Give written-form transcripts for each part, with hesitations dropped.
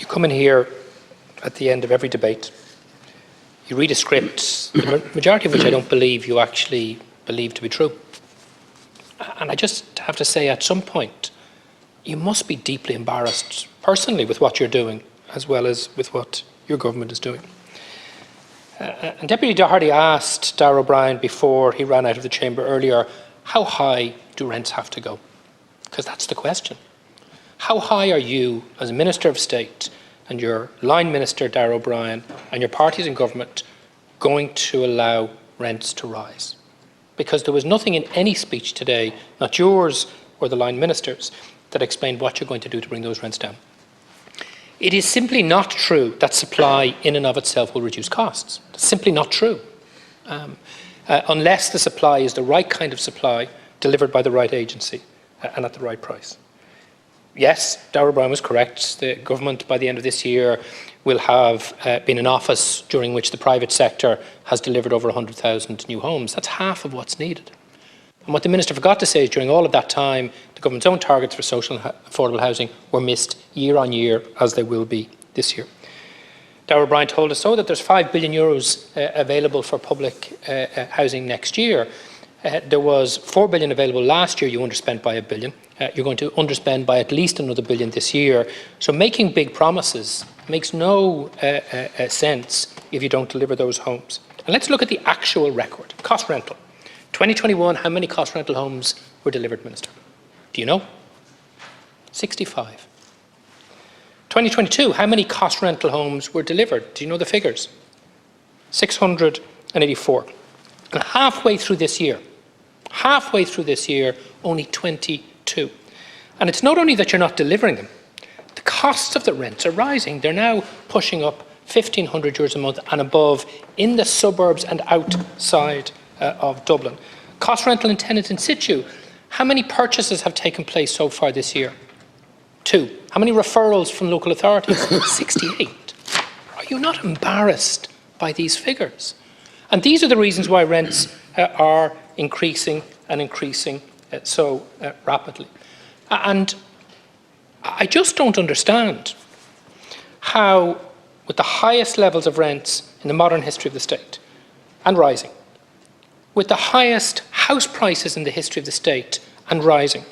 come in here at the end of every debate, you read a script, the majority of which I don't believe you actually believe to be true. And I just have to say, at some point, you must be deeply embarrassed personally with what you're doing, as well as with what your government is doing. And Deputy Doherty asked Darragh O'Brien before he ran out of the chamber earlier, how high do rents have to go? Because that's the question. How high are you, as a Minister of State, and your line minister, Darragh O'Brien, and your parties in government, going to allow rents to rise? Because there was nothing in any speech today, not yours or the line ministers, that explained what you're going to do to bring those rents down. It is simply not true that supply in and of itself will reduce costs. It's simply not true. Unless the supply is the right kind of supply, delivered by the right agency and at the right price. Yes, Darragh O'Brien was correct. The government, by the end of this year, will have been in office during which the private sector has delivered over 100,000 new homes. That's half of what's needed. And what the Minister forgot to say is during all of that time, the government's own targets for social affordable housing were missed year on year, as they will be this year. Darragh O'Brien told us that there's €5 billion available for public housing next year. There was €4 billion available last year. You underspent by €1 billion. You're going to underspend by at least another $1 billion this year. So making big promises makes no sense if you don't deliver those homes. And let's look at the actual record. Cost rental. 2021, how many cost rental homes were delivered, Minister? Do you know? 65. 2022, how many cost rental homes were delivered? Do you know the figures? 684. And halfway through this year, only 22. And it's not only that you're not delivering them, the costs of the rents are rising. They're now pushing up €1,500 a month and above in the suburbs and outside of Dublin. Cost rental and tenant in situ. How many purchases have taken place so far this year? 2. How many referrals from local authorities? 68. Are you not embarrassed by these figures? And these are the reasons why rents are increasing and increasing so rapidly. And I just don't understand how, with the highest levels of rents in the modern history of the state, and rising, with the highest house prices in the history of the state and rising,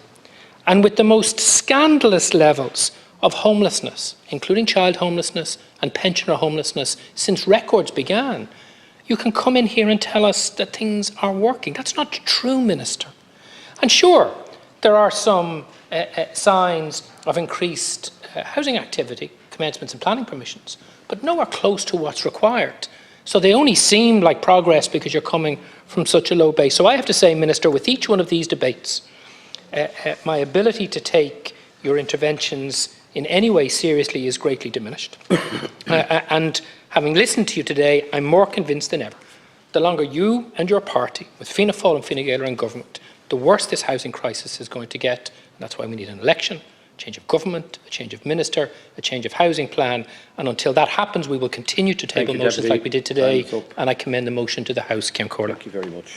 and with the most scandalous levels of homelessness, including child homelessness and pensioner homelessness, since records began, you can come in here and tell us that things are working. That's not true, Minister. And sure, there are some signs of increased housing activity, commencements and planning permissions, but nowhere close to what's required. So they only seem like progress because you're coming from such a low base. So I have to say, Minister, with each one of these debates, my ability to take your interventions in any way seriously is greatly diminished. And having listened to you today, I'm more convinced than ever. The longer you and your party, with Fianna Fáil and Fine Gael, are in government, the worse this housing crisis is going to get. And that's why we need an election, a change of government, a change of minister, a change of housing plan. And until that happens, we will continue to table motions like we did today. And I commend the motion to the House, Kim Corley. Thank you very much.